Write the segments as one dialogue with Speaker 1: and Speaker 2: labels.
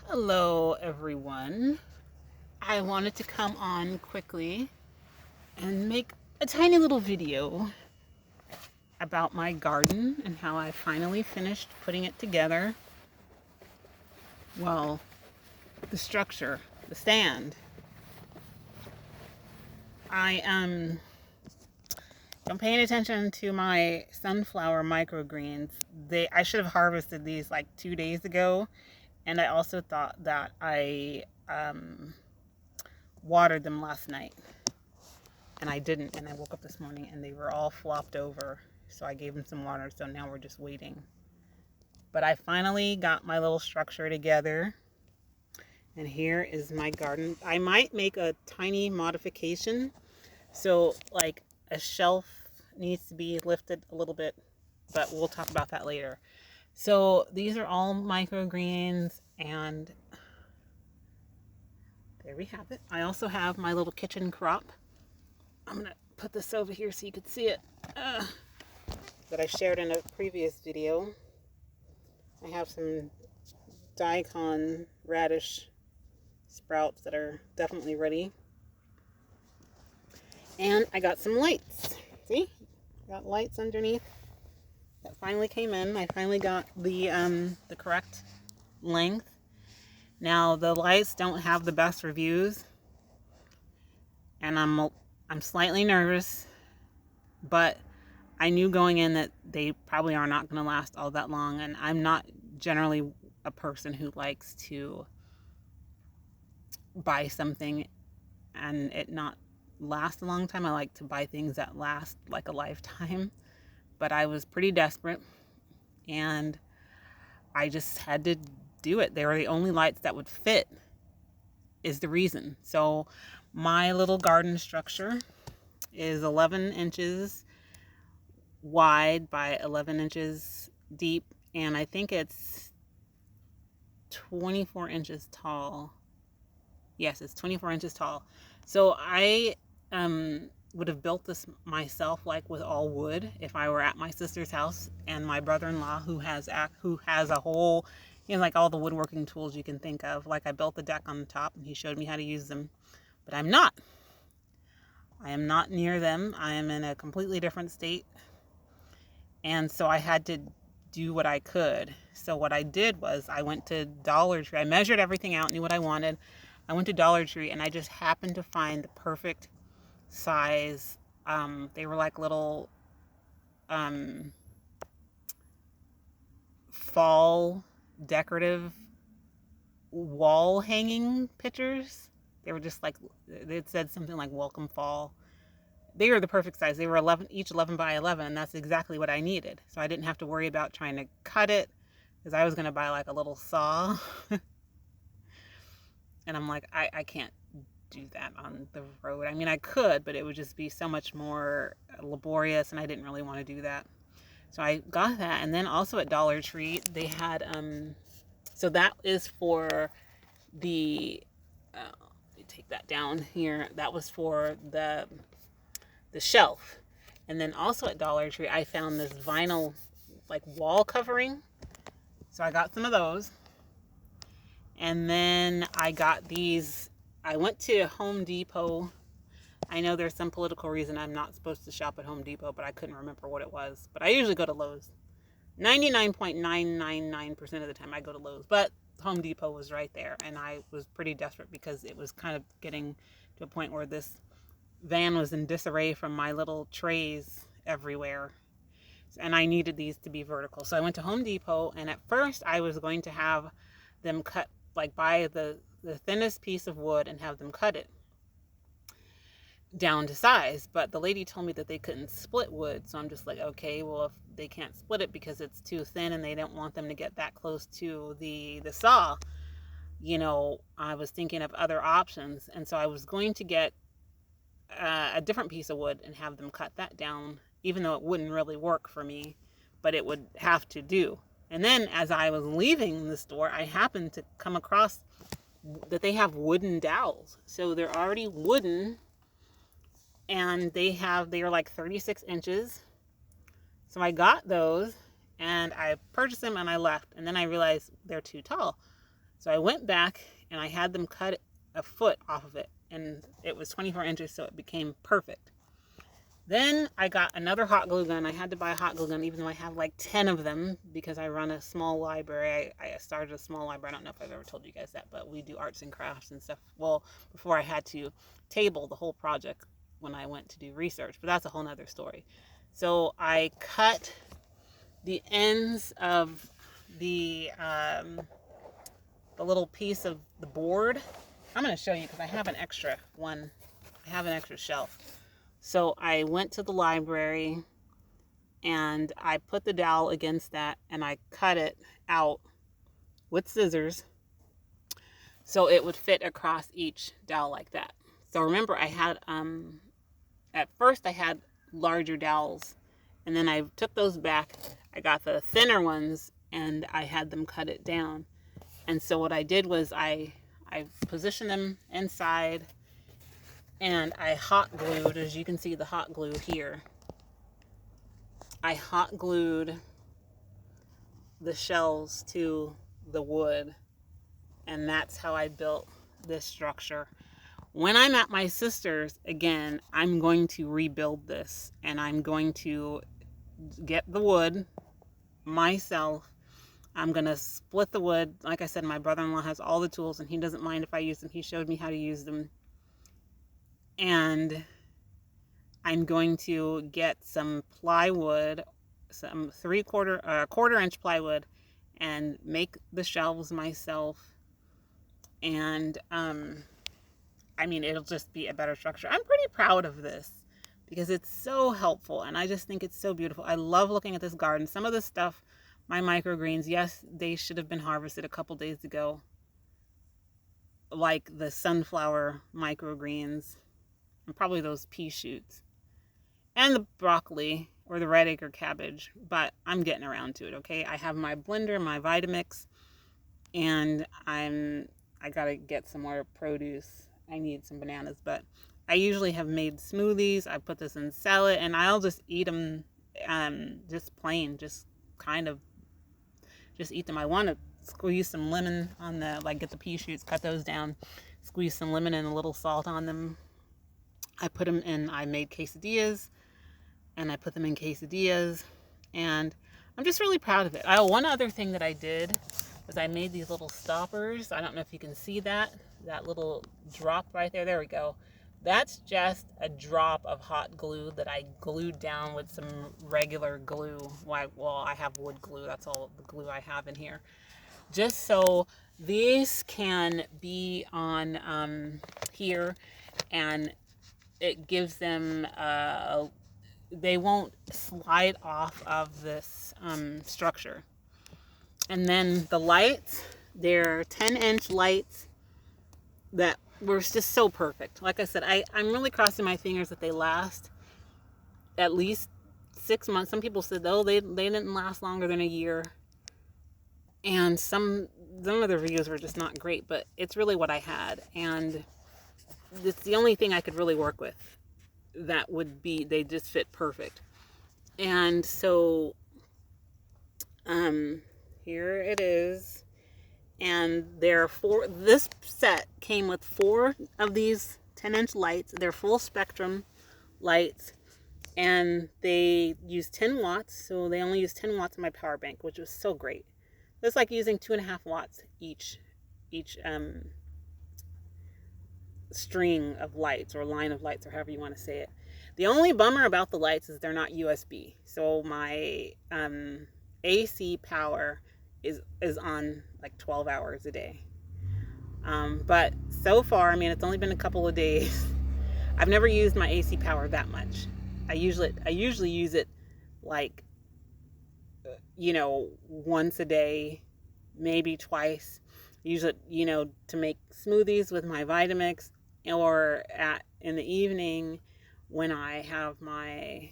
Speaker 1: Hello, everyone. I wanted to come on quickly and make a tiny little video about my garden and how I finally finished putting it together. Well, the structure, the stand. I am paying attention to my sunflower microgreens. I should have harvested these like 2 days ago, and I also thought that I watered them last night. And I didn't, and I woke up this morning and they were all flopped over. So I gave them some water, so now we're just waiting. But I finally got my little structure together. And here is my garden. I might make a tiny modification. So like a shelf needs to be lifted a little bit, but we'll talk about that later. So these are all microgreens, and there we have it. I also have my little kitchen crop. I'm going to put this over here so you can see it. That I shared in a previous video. I have some daikon radish sprouts that are definitely ready. And I got some lights. See? Got lights underneath. That finally came in. I finally got the correct length. Now the lights don't have the best reviews, and I'm slightly nervous, but I knew going in that they probably are not going to last all that long, and I'm not generally a person who likes to buy something and it not last a long time. I like to buy things that last like a lifetime, but I was pretty desperate, and I just had to do it. They were the only lights that would fit, is the reason. So my little garden structure is 11 inches wide by 11 inches deep, and I think it's 24 inches tall. Yes, it's 24 inches tall. So I would have built this myself, like with all wood, if I were at my sister's house, and my brother-in-law who has a whole, like all the woodworking tools you can think of. Like I built the deck on the top and he showed me how to use them, but I am not near them. I am in a completely different state. And so I had to do what I could. So what I did was I went to Dollar Tree. I measured everything out, knew what I wanted. I went to Dollar Tree and I just happened to find the perfect size. They were like little fall decorative wall hanging pictures. They were just like, it said something like welcome fall. They were the perfect size. They were each 11 by 11. That's exactly what I needed. So I didn't have to worry about trying to cut it, because I was going to buy like a little saw. And I'm like, I can't do that on the road. I mean, I could, but it would just be so much more laborious, and I didn't really want to do that. So I got that. And then also at Dollar Tree, they had, so that is for the, let me take that down here. That was for the shelf. And then also at Dollar Tree, I found this vinyl like wall covering. So I got some of those. And then I got these. I went to Home Depot. I know there's some political reason I'm not supposed to shop at Home Depot, but I couldn't remember what it was. But I usually go to Lowe's. 99.999% of the time I go to Lowe's. But Home Depot was right there. And I was pretty desperate because it was kind of getting to a point where this van was in disarray from my little trays everywhere, and I needed these to be vertical. So I went to Home Depot, and at first I was going to have them cut, like buy the thinnest piece of wood and have them cut it down to size, but the lady told me that they couldn't split wood. So I'm just like, okay, well, if they can't split it because it's too thin and they don't want them to get that close to the saw, I was thinking of other options. And so I was going to get a different piece of wood and have them cut that down, even though it wouldn't really work for me, but it would have to do. And then as I was leaving the store, I happened to come across that they have wooden dowels. So they're already wooden, and they are like 36 inches. So I got those and I purchased them and I left. And then I realized they're too tall. So I went back and I had them cut a foot off of it, and it was 24 inches, so it became perfect. Then I got another hot glue gun. I had to buy a hot glue gun, even though I have like 10 of them, because I run a small library. I started a small library. I don't know if I've ever told you guys that, but we do arts and crafts and stuff. Well, before I had to table the whole project when I went to do research, but that's a whole nother story. So I cut the ends of the little piece of the board. I'm going to show you because I have an extra one. I have an extra shelf. So I went to the library and I put the dowel against that and I cut it out with scissors so it would fit across each dowel like that. So remember, I had, at first I had larger dowels, and then I took those back. I got the thinner ones and I had them cut it down. And so what I did was I positioned them inside, and I hot glued, as you can see the hot glue here. I hot glued the shells to the wood, and that's how I built this structure. When I'm at my sister's again, I'm going to rebuild this, and I'm going to get the wood myself. I'm going to split the wood. Like I said, my brother-in-law has all the tools, and he doesn't mind if I use them. He showed me how to use them. And I'm going to get some plywood, some quarter inch plywood, and make the shelves myself. And I mean, it'll just be a better structure. I'm pretty proud of this because it's so helpful, and I just think it's so beautiful. I love looking at this garden. Some of the stuff, my microgreens, yes, they should have been harvested a couple days ago, like the sunflower microgreens, and probably those pea shoots, and the broccoli or the red acre cabbage, but I'm getting around to it, okay? I have my blender, my Vitamix, and I gotta get some more produce. I need some bananas, but I usually have made smoothies. I put this in salad, and I'll just eat them just plain, just eat them. I want to squeeze some lemon on get the pea shoots, cut those down, squeeze some lemon and a little salt on them. I put them in, I made quesadillas, and I put them in quesadillas, and I'm just really proud of it. One other thing that I did was I made these little stoppers. I don't know if you can see that little drop right there. There we go. That's just a drop of hot glue that I glued down with some regular glue. Well, I have wood glue. That's all the glue I have in here. Just so these can be on here, and it gives them, they won't slide off of this structure. And then the lights, they're 10-inch lights that were just so perfect. Like I said, I'm really crossing my fingers that they last at least 6 months. Some people said, oh, they didn't last longer than a year. And some of the reviews were just not great, but it's really what I had. And it's the only thing I could really work with that would be, they just fit perfect. And so here it is. And this set came with 4 of these 10-inch lights. They're full spectrum lights, and they use 10 watts. So they only use 10 watts in my power bank, which was so great. It's like using 2.5 watts each string of lights, or line of lights, or however you want to say it. The only bummer about the lights is they're not USB. So my AC power is on like 12 hours a day. But so far, I mean, it's only been a couple of days. I've never used my AC power that much. I usually use it like, once a day, maybe twice. Use it, to make smoothies with my Vitamix, or in the evening when I have my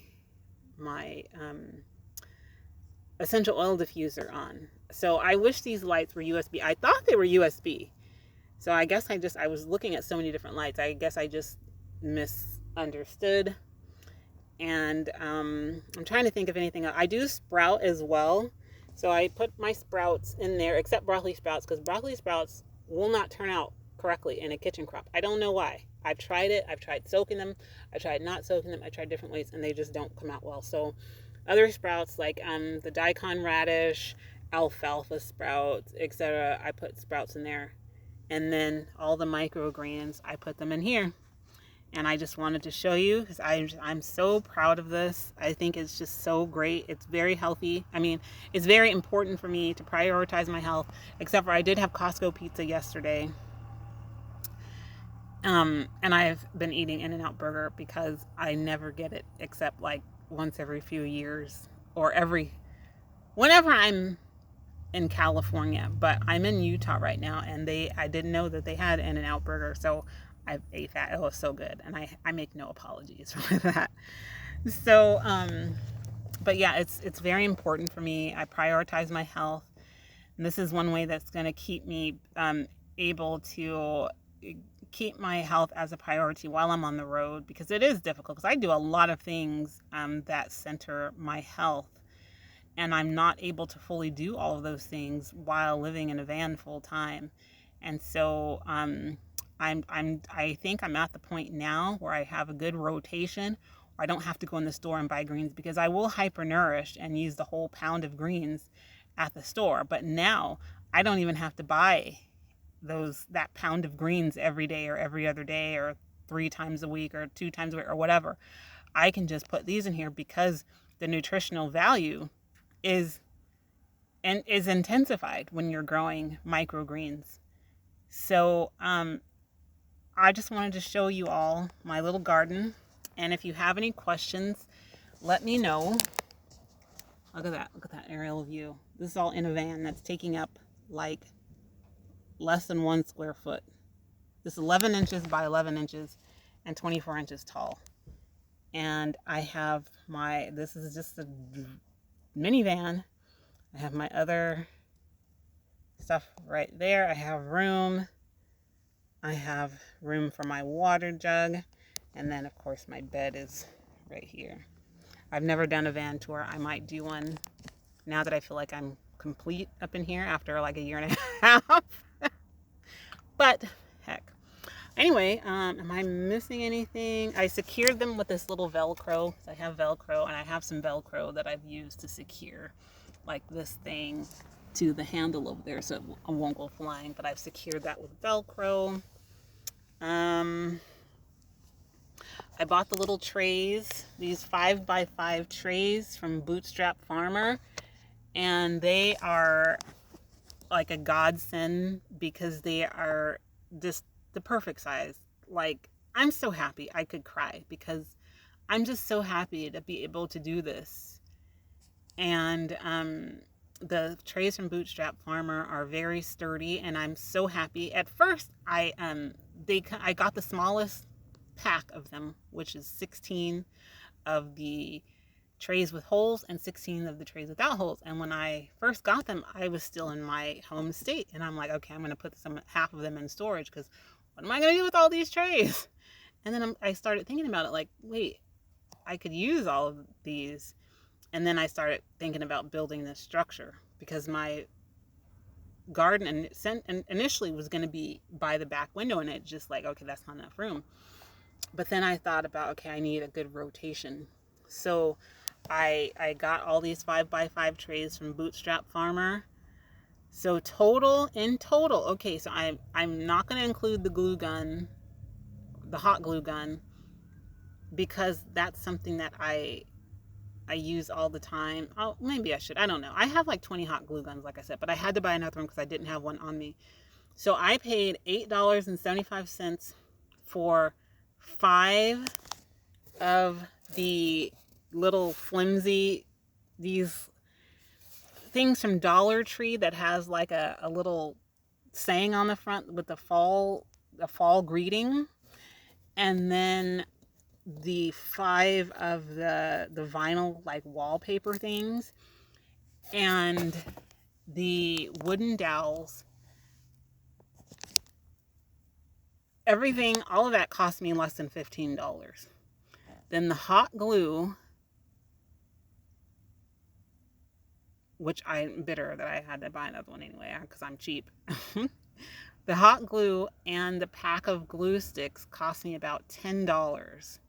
Speaker 1: essential oil diffuser on. So I wish these lights were USB. I thought they were USB. So I guess I was looking at so many different lights. I guess I just misunderstood. And I'm trying to think of anything else. I do sprout as well. So I put my sprouts in there, except broccoli sprouts, because broccoli sprouts will not turn out correctly in a kitchen crop. I don't know why. I've tried it. I've tried soaking them. I tried not soaking them. I tried different ways, and they just don't come out well. So other sprouts like the daikon radish, alfalfa sprouts, etc. I put sprouts in there. And then all the microgreens, I put them in here. And I just wanted to show you because I'm so proud of this. I think it's just so great. It's very healthy. I mean, it's very important for me to prioritize my health, except for I did have Costco pizza yesterday. And I've been eating In-N-Out Burger because I never get it except like once every few years or whenever I'm in California. But I'm in Utah right now, and I didn't know that they had In-N-Out Burger, so I ate that. It was so good, and I make no apologies for that. So, but yeah, it's very important for me. I prioritize my health, and this is one way that's going to keep me able to keep my health as a priority while I'm on the road, because it is difficult because I do a lot of things that center my health, and I'm not able to fully do all of those things while living in a van full time. And so I think I'm at the point now where I have a good rotation. I don't have to go in the store and buy greens, because I will hypernourish and use the whole pound of greens at the store. But now I don't even have to buy that pound of greens every day or every other day or 3 times a week or 2 times a week or whatever. I can just put these in here because the nutritional value is intensified when you're growing microgreens. So I just wanted to show you all my little garden. And if you have any questions, let me know. Look at that aerial view. This is all in a van that's taking up like less than 1 square foot. This is 11 inches by 11 inches and 24 inches tall. And I have this is just a minivan. I have my other stuff right there. I have room. I have room for my water jug. And then, of course, my bed is right here. I've never done a van tour. I might do one now that I feel like I'm complete up in here after like a year and a half. But, heck. Anyway, am I missing anything? I secured them with this little Velcro. I have Velcro, and I have some Velcro that I've used to secure like this thing to the handle over there so it won't go flying. But I've secured that with Velcro. I bought the little trays, these 5x5 trays from Bootstrap Farmer, and they are like a godsend because they are just the perfect size. Like, I'm so happy I could cry because I'm just so happy to be able to do this. And the trays from Bootstrap Farmer are very sturdy, and I'm so happy. At first, I got the smallest pack of them, which is 16 of the trays with holes and 16 of the trays without holes. And when I first got them, I was still in my home state, and I'm like, okay, I'm going to put half of them in storage because what am I going to do with all these trays? And then I started thinking about it, like, wait, I could use all of these. And then I started thinking about building this structure because my garden initially was going to be by the back window, and it just like, okay, that's not enough room. But then I thought about, okay, I need a good rotation. So I got all these 5x5 trays from Bootstrap Farmer. So in total, okay, so I'm not going to include the glue gun, the hot glue gun, because that's something that I use all the time. Oh, maybe I should. I don't know. I have like 20 hot glue guns, like I said, but I had to buy another one because I didn't have one on me. So I paid $8.75 for 5 of the little flimsy, these things from Dollar Tree that has like a little saying on the front with the fall greeting, and then the 5 of the vinyl like wallpaper things, and the wooden dowels. Everything, all of that cost me less than $15. Then the hot glue which I'm bitter that I had to buy another one anyway because I'm cheap. The hot glue and the pack of glue sticks cost me about $10.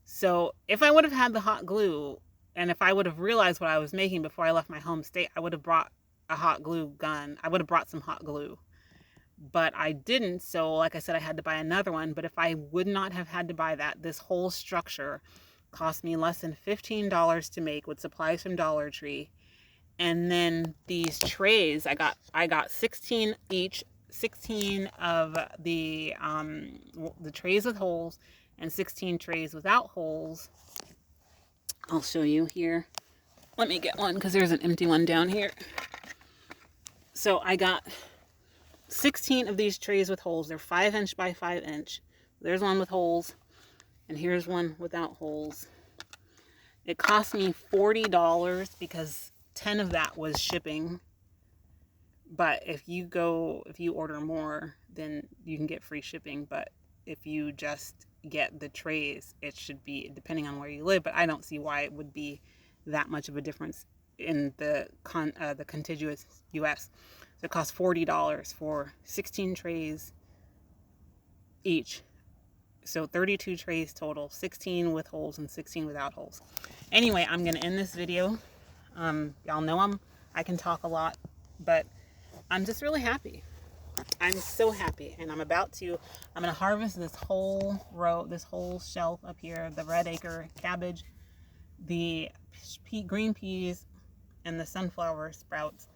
Speaker 1: So if I would have had the hot glue, and if I would have realized what I was making before I left my home state, I would have brought a hot glue gun. I would have brought some hot glue. But I didn't, so like I said, I had to buy another one. But if I would not have had to buy that, this whole structure cost me less than $15 to make with supplies from Dollar Tree. And then these trays, I got 16 each, 16 of the trays with holes and 16 trays without holes. I'll show you here. Let me get one because there's an empty one down here. So I got 16 of these trays with holes. They're 5" by 5". There's one with holes, and here's one without holes. It cost me $40 because 10 of that was shipping. But if you order more, then you can get free shipping. But if you just get the trays, it should be, depending on where you live, but I don't see why it would be that much of a difference in the contiguous US. So it costs $40 for 16 trays each. So 32 trays total, 16 with holes and 16 without holes. Anyway, I'm going to end this video. Y'all know I can talk a lot, but I'm just really happy. I'm so happy, and I'm going to harvest this whole row, this whole shelf up here, the red acre cabbage, the green peas, and the sunflower sprouts,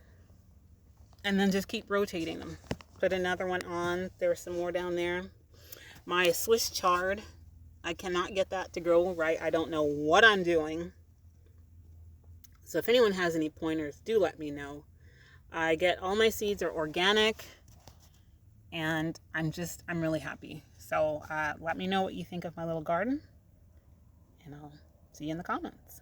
Speaker 1: and then just keep rotating them. Put another one on. There's some more down there. My Swiss chard, I cannot get that to grow right. I don't know what I'm doing. So if anyone has any pointers, do let me know. I get all my seeds are organic, and I'm really happy. So let me know what you think of my little garden, and I'll see you in the comments.